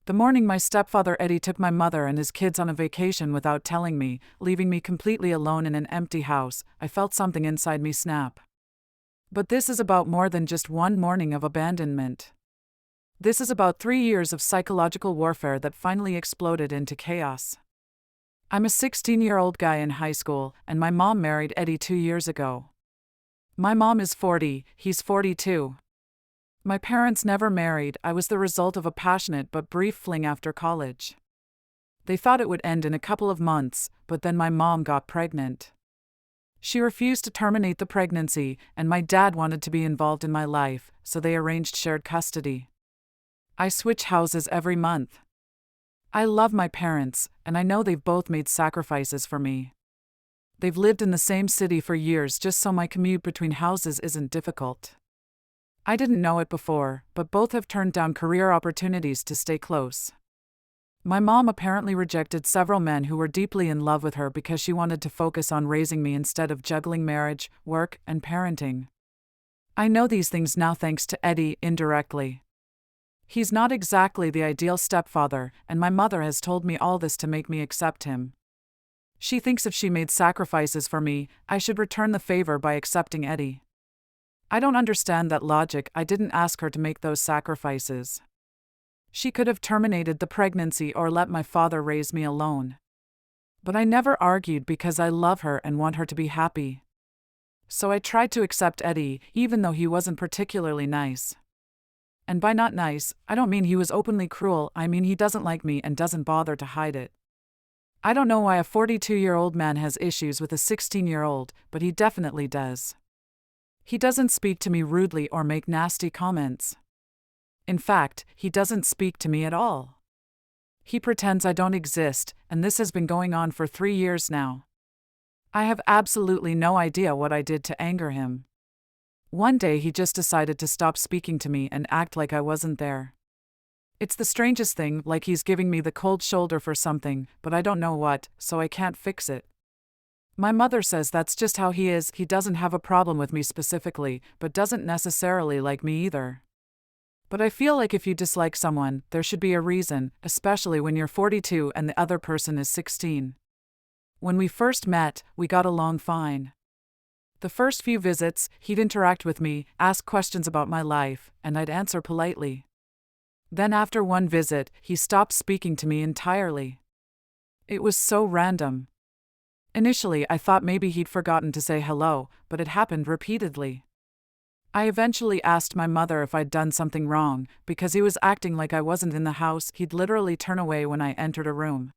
The morning my stepfather Eddie took my mother and his kids on a vacation without telling me, leaving me completely alone in an empty house, I felt something inside me snap. But this is about more than just one morning of abandonment. This is about 3 years of psychological warfare that finally exploded into chaos. I'm a 16-year-old guy in high school, and my mom married Eddie 2 years ago. My mom is 40, he's 42. My parents never married. I was the result of a passionate but brief fling after college. They thought it would end in a couple of months, but then my mom got pregnant. She refused to terminate the pregnancy, and my dad wanted to be involved in my life, so they arranged shared custody. I switch houses every month. I love my parents, and I know they've both made sacrifices for me. They've lived in the same city for years just so my commute between houses isn't difficult. I didn't know it before, but both have turned down career opportunities to stay close. My mom apparently rejected several men who were deeply in love with her because she wanted to focus on raising me instead of juggling marriage, work, and parenting. I know these things now thanks to Eddie indirectly. He's not exactly the ideal stepfather, and my mother has told me all this to make me accept him. She thinks if she made sacrifices for me, I should return the favor by accepting Eddie. I don't understand that logic. I didn't ask her to make those sacrifices. She could have terminated the pregnancy or let my father raise me alone. But I never argued because I love her and want her to be happy. So I tried to accept Eddie, even though he wasn't particularly nice. And by not nice, I don't mean he was openly cruel, I mean he doesn't like me and doesn't bother to hide it. I don't know why a 42-year-old man has issues with a 16-year-old, but he definitely does. He doesn't speak to me rudely or make nasty comments. In fact, he doesn't speak to me at all. He pretends I don't exist, and this has been going on for 3 years now. I have absolutely no idea what I did to anger him. One day he just decided to stop speaking to me and act like I wasn't there. It's the strangest thing, like he's giving me the cold shoulder for something, but I don't know what, so I can't fix it. My mother says that's just how he is. He doesn't have a problem with me specifically, but doesn't necessarily like me either. But I feel like if you dislike someone, there should be a reason, especially when you're 42 and the other person is 16. When we first met, we got along fine. The first few visits, he'd interact with me, ask questions about my life, and I'd answer politely. Then after one visit, he stopped speaking to me entirely. It was so random. Initially, I thought maybe he'd forgotten to say hello, but it happened repeatedly. I eventually asked my mother if I'd done something wrong, because he was acting like I wasn't in the house. He'd literally turn away when I entered a room.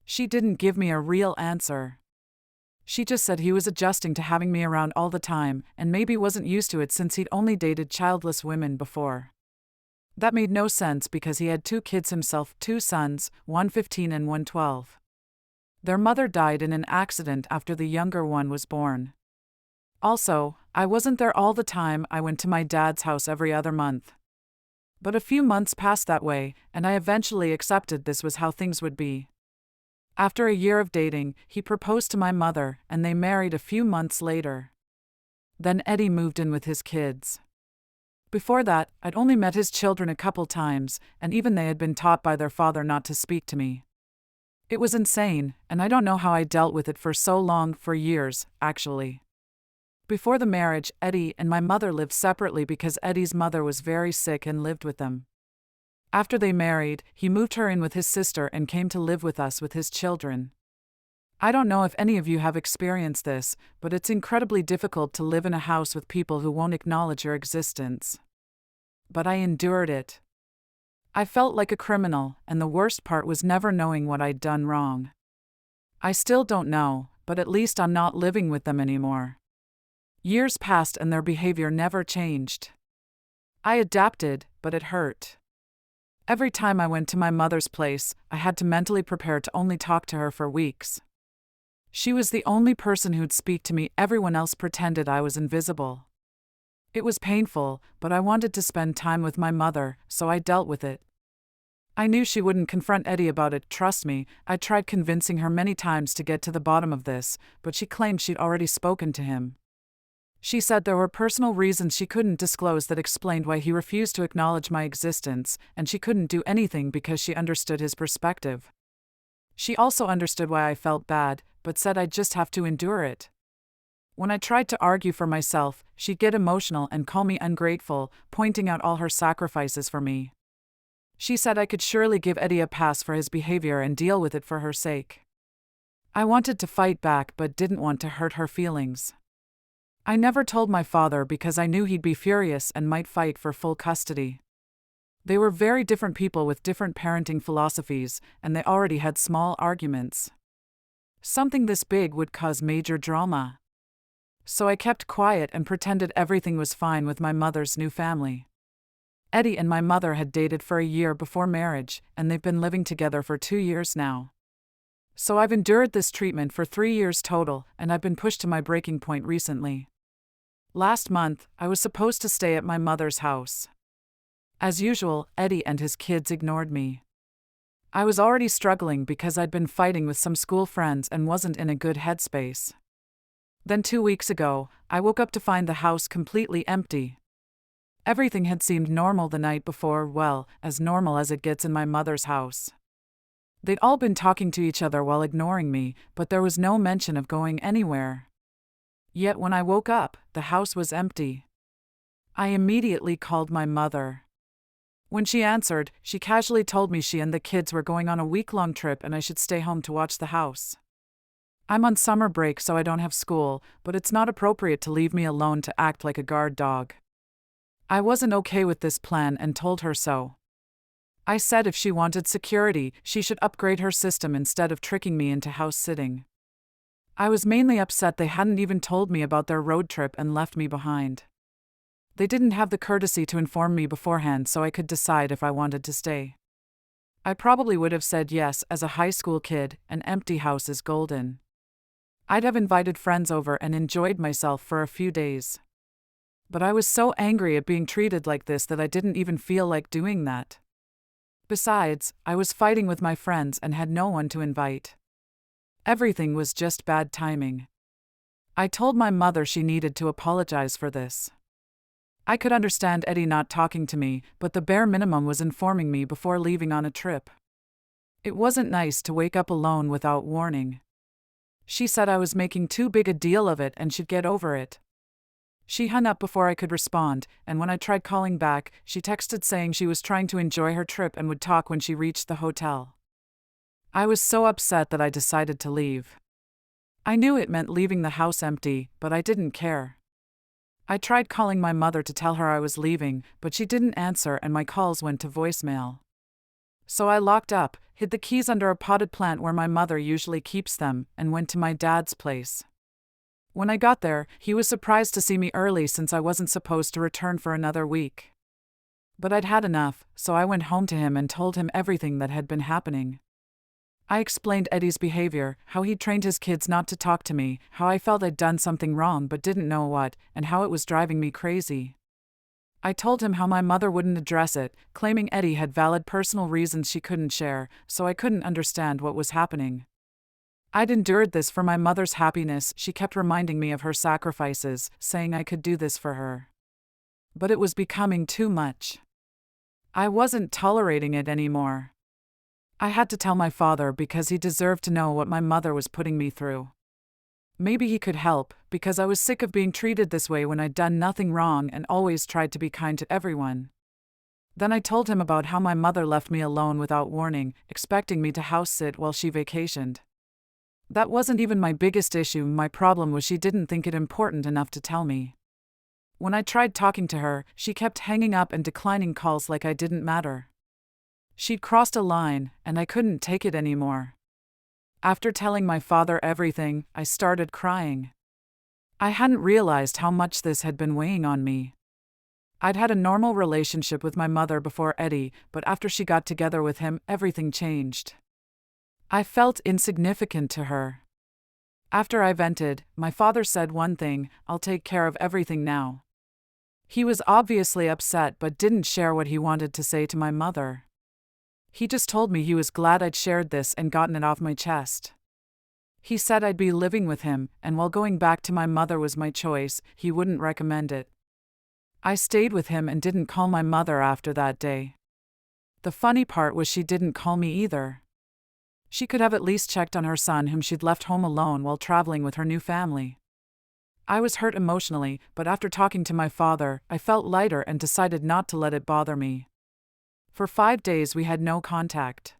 She didn't give me a real answer. She just said he was adjusting to having me around all the time, and maybe wasn't used to it since he'd only dated childless women before. That made no sense because he had 2 kids himself, 2 sons, one 15 and one 12. Their mother died in an accident after the younger one was born. Also, I wasn't there all the time. I went to my dad's house every other month. But a few months passed that way, and I eventually accepted this was how things would be. After a year of dating, he proposed to my mother, and they married a few months later. Then Eddie moved in with his kids. Before that, I'd only met his children a couple times, and even they had been taught by their father not to speak to me. It was insane, and I don't know how I dealt with it for so long, for years, actually. Before the marriage, Eddie and my mother lived separately because Eddie's mother was very sick and lived with them. After they married, he moved her in with his sister and came to live with us with his children. I don't know if any of you have experienced this, but it's incredibly difficult to live in a house with people who won't acknowledge your existence. But I endured it. I felt like a criminal, and the worst part was never knowing what I'd done wrong. I still don't know, but at least I'm not living with them anymore. Years passed and their behavior never changed. I adapted, but it hurt. Every time I went to my mother's place, I had to mentally prepare to only talk to her for weeks. She was the only person who'd speak to me. Everyone else pretended I was invisible. It was painful, but I wanted to spend time with my mother, so I dealt with it. I knew she wouldn't confront Eddie about it, trust me. I tried convincing her many times to get to the bottom of this, but she claimed she'd already spoken to him. She said there were personal reasons she couldn't disclose that explained why he refused to acknowledge my existence, and she couldn't do anything because she understood his perspective. She also understood why I felt bad, but said I'd just have to endure it. When I tried to argue for myself, she'd get emotional and call me ungrateful, pointing out all her sacrifices for me. She said I could surely give Eddie a pass for his behavior and deal with it for her sake. I wanted to fight back but didn't want to hurt her feelings. I never told my father because I knew he'd be furious and might fight for full custody. They were very different people with different parenting philosophies, and they already had small arguments. Something this big would cause major drama. So I kept quiet and pretended everything was fine with my mother's new family. Eddie and my mother had dated for a year before marriage, and they've been living together for 2 years now. So I've endured this treatment for 3 years total, and I've been pushed to my breaking point recently. Last month, I was supposed to stay at my mother's house. As usual, Eddie and his kids ignored me. I was already struggling because I'd been fighting with some school friends and wasn't in a good headspace. Then 2 weeks ago, I woke up to find the house completely empty. Everything had seemed normal the night before, well, as normal as it gets in my mother's house. They'd all been talking to each other while ignoring me, but there was no mention of going anywhere. Yet when I woke up, the house was empty. I immediately called my mother. When she answered, she casually told me she and the kids were going on a week-long trip and I should stay home to watch the house. I'm on summer break so I don't have school, but it's not appropriate to leave me alone to act like a guard dog. I wasn't okay with this plan and told her so. I said if she wanted security, she should upgrade her system instead of tricking me into house sitting. I was mainly upset they hadn't even told me about their road trip and left me behind. They didn't have the courtesy to inform me beforehand so I could decide if I wanted to stay. I probably would have said yes as a high school kid, an empty house is golden. I'd have invited friends over and enjoyed myself for a few days. But I was so angry at being treated like this that I didn't even feel like doing that. Besides, I was fighting with my friends and had no one to invite. Everything was just bad timing. I told my mother she needed to apologize for this. I could understand Eddie not talking to me, but the bare minimum was informing me before leaving on a trip. It wasn't nice to wake up alone without warning. She said I was making too big a deal of it and should get over it. She hung up before I could respond, and when I tried calling back, she texted saying she was trying to enjoy her trip and would talk when she reached the hotel. I was so upset that I decided to leave. I knew it meant leaving the house empty, but I didn't care. I tried calling my mother to tell her I was leaving, but she didn't answer and my calls went to voicemail. So I locked up, hid the keys under a potted plant where my mother usually keeps them, and went to my dad's place. When I got there, he was surprised to see me early since I wasn't supposed to return for another week. But I'd had enough, so I went home to him and told him everything that had been happening. I explained Eddie's behavior, how he'd trained his kids not to talk to me, how I felt I'd done something wrong but didn't know what, and how it was driving me crazy. I told him how my mother wouldn't address it, claiming Eddie had valid personal reasons she couldn't share, so I couldn't understand what was happening. I'd endured this for my mother's happiness. She kept reminding me of her sacrifices, saying I could do this for her. But it was becoming too much. I wasn't tolerating it anymore. I had to tell my father because he deserved to know what my mother was putting me through. Maybe he could help, because I was sick of being treated this way when I'd done nothing wrong and always tried to be kind to everyone. Then I told him about how my mother left me alone without warning, expecting me to house sit while she vacationed. That wasn't even my biggest issue. My problem was she didn't think it important enough to tell me. When I tried talking to her, she kept hanging up and declining calls like I didn't matter. She'd crossed a line, and I couldn't take it anymore. After telling my father everything, I started crying. I hadn't realized how much this had been weighing on me. I'd had a normal relationship with my mother before Eddie, but after she got together with him, everything changed. I felt insignificant to her. After I vented, my father said one thing: "I'll take care of everything now." He was obviously upset but didn't share what he wanted to say to my mother. He just told me he was glad I'd shared this and gotten it off my chest. He said I'd be living with him, and while going back to my mother was my choice, he wouldn't recommend it. I stayed with him and didn't call my mother after that day. The funny part was she didn't call me either. She could have at least checked on her son whom she'd left home alone while traveling with her new family. I was hurt emotionally, but after talking to my father, I felt lighter and decided not to let it bother me. For 5 days we had no contact.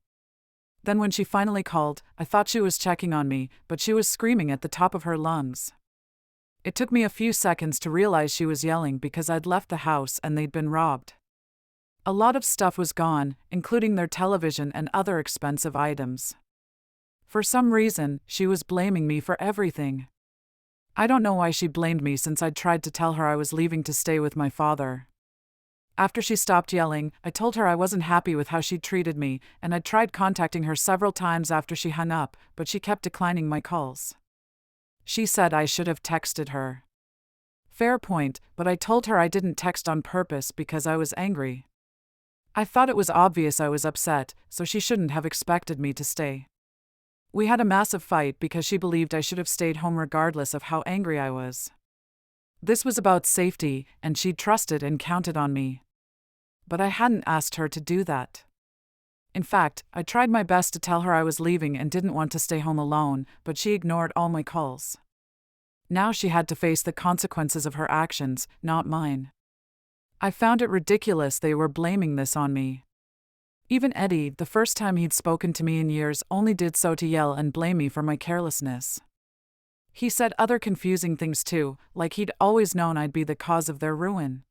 Then when she finally called, I thought she was checking on me, but she was screaming at the top of her lungs. It took me a few seconds to realize she was yelling because I'd left the house and they'd been robbed. A lot of stuff was gone, including their television and other expensive items. For some reason, she was blaming me for everything. I don't know why she blamed me since I'd tried to tell her I was leaving to stay with my father. After she stopped yelling, I told her I wasn't happy with how she'd treated me, and I'd tried contacting her several times after she hung up, but she kept declining my calls. She said I should have texted her. Fair point, but I told her I didn't text on purpose because I was angry. I thought it was obvious I was upset, so she shouldn't have expected me to stay. We had a massive fight because she believed I should have stayed home regardless of how angry I was. This was about safety, and she'd trusted and counted on me. But I hadn't asked her to do that. In fact, I tried my best to tell her I was leaving and didn't want to stay home alone, but she ignored all my calls. Now she had to face the consequences of her actions, not mine. I found it ridiculous they were blaming this on me. Even Eddie, the first time he'd spoken to me in years, only did so to yell and blame me for my carelessness. He said other confusing things too, like he'd always known I'd be the cause of their ruin.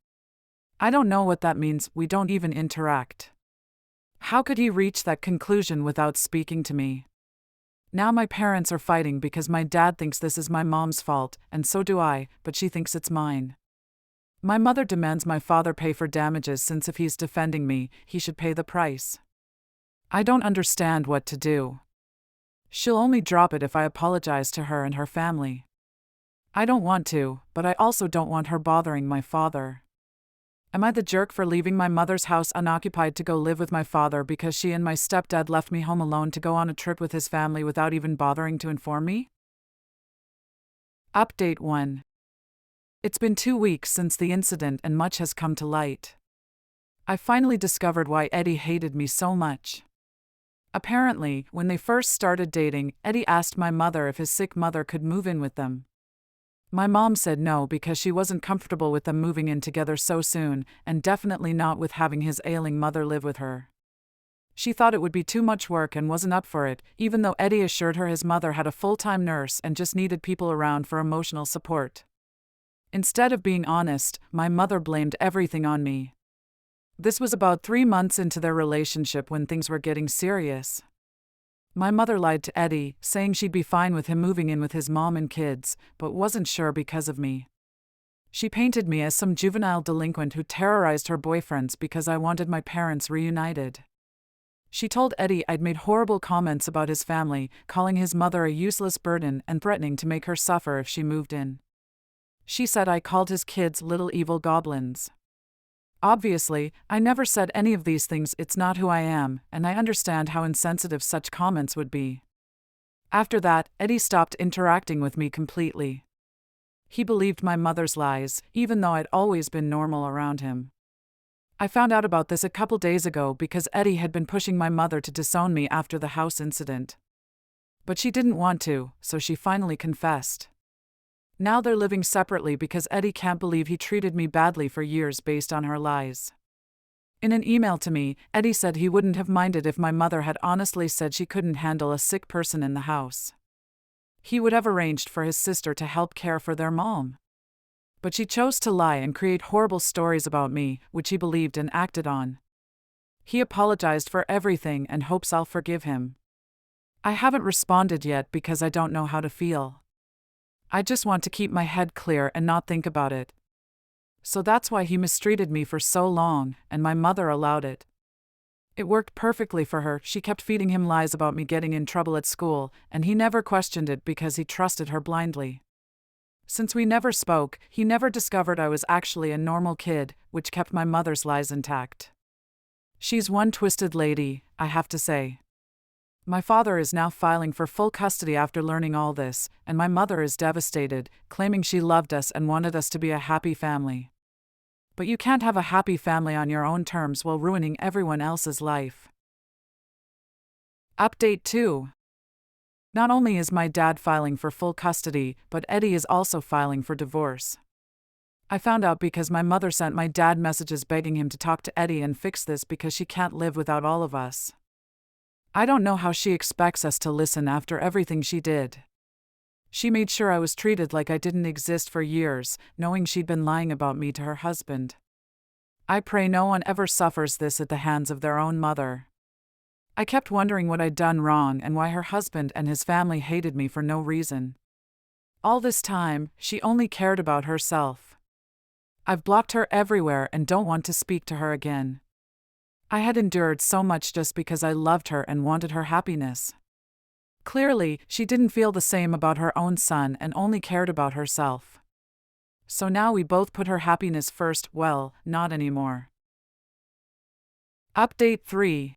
I don't know what that means, we don't even interact. How could he reach that conclusion without speaking to me? Now my parents are fighting because my dad thinks this is my mom's fault, and so do I, but she thinks it's mine. My mother demands my father pay for damages since if he's defending me, he should pay the price. I don't understand what to do. She'll only drop it if I apologize to her and her family. I don't want to, but I also don't want her bothering my father. Am I the jerk for leaving my mother's house unoccupied to go live with my father because she and my stepdad left me home alone to go on a trip with his family without even bothering to inform me? Update 1. It's been 2 weeks since the incident and much has come to light. I finally discovered why Eddie hated me so much. Apparently, when they first started dating, Eddie asked my mother if his sick mother could move in with them. My mom said no because she wasn't comfortable with them moving in together so soon, and definitely not with having his ailing mother live with her. She thought it would be too much work and wasn't up for it, even though Eddie assured her his mother had a full-time nurse and just needed people around for emotional support. Instead of being honest, my mother blamed everything on me. This was about 3 months into their relationship when things were getting serious. My mother lied to Eddie, saying she'd be fine with him moving in with his mom and kids, but wasn't sure because of me. She painted me as some juvenile delinquent who terrorized her boyfriends because I wanted my parents reunited. She told Eddie I'd made horrible comments about his family, calling his mother a useless burden and threatening to make her suffer if she moved in. She said I called his kids little evil goblins. Obviously, I never said any of these things. It's not who I am, and I understand how insensitive such comments would be. After that, Eddie stopped interacting with me completely. He believed my mother's lies, even though I'd always been normal around him. I found out about this a couple days ago because Eddie had been pushing my mother to disown me after the house incident. But she didn't want to, so she finally confessed. Now they're living separately because Eddie can't believe he treated me badly for years based on her lies. In an email to me, Eddie said he wouldn't have minded if my mother had honestly said she couldn't handle a sick person in the house. He would have arranged for his sister to help care for their mom. But she chose to lie and create horrible stories about me, which he believed and acted on. He apologized for everything and hopes I'll forgive him. I haven't responded yet because I don't know how to feel. I just want to keep my head clear and not think about it. So that's why he mistreated me for so long, and my mother allowed it. It worked perfectly for her. She kept feeding him lies about me getting in trouble at school, and he never questioned it because he trusted her blindly. Since we never spoke, he never discovered I was actually a normal kid, which kept my mother's lies intact. She's one twisted lady, I have to say. My father is now filing for full custody after learning all this, and my mother is devastated, claiming she loved us and wanted us to be a happy family. But you can't have a happy family on your own terms while ruining everyone else's life. Update 2. Not only is my dad filing for full custody, but Eddie is also filing for divorce. I found out because my mother sent my dad messages begging him to talk to Eddie and fix this because she can't live without all of us. I don't know how she expects us to listen after everything she did. She made sure I was treated like I didn't exist for years, knowing she'd been lying about me to her husband. I pray no one ever suffers this at the hands of their own mother. I kept wondering what I'd done wrong and why her husband and his family hated me for no reason. All this time, she only cared about herself. I've blocked her everywhere and don't want to speak to her again. I had endured so much just because I loved her and wanted her happiness. Clearly, she didn't feel the same about her own son and only cared about herself. So now we both put her happiness first. Well, not anymore. Update 3.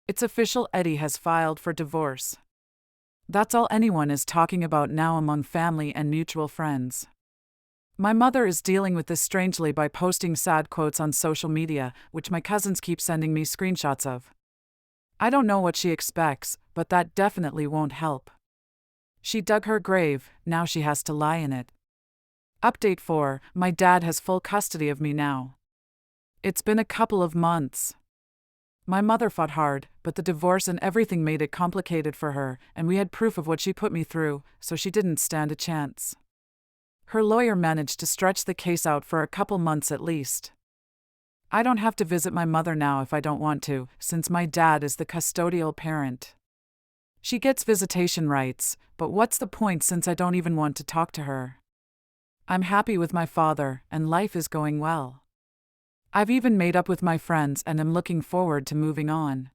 It's official, Eddie has filed for divorce. That's all anyone is talking about now among family and mutual friends. My mother is dealing with this strangely by posting sad quotes on social media, which my cousins keep sending me screenshots of. I don't know what she expects, but that definitely won't help. She dug her grave, now she has to lie in it. Update 4. My dad has full custody of me now. It's been a couple of months. My mother fought hard, but the divorce and everything made it complicated for her, and we had proof of what she put me through, so she didn't stand a chance. Her lawyer managed to stretch the case out for a couple months at least. I don't have to visit my mother now if I don't want to, since my dad is the custodial parent. She gets visitation rights, but what's the point since I don't even want to talk to her? I'm happy with my father, and life is going well. I've even made up with my friends and am looking forward to moving on.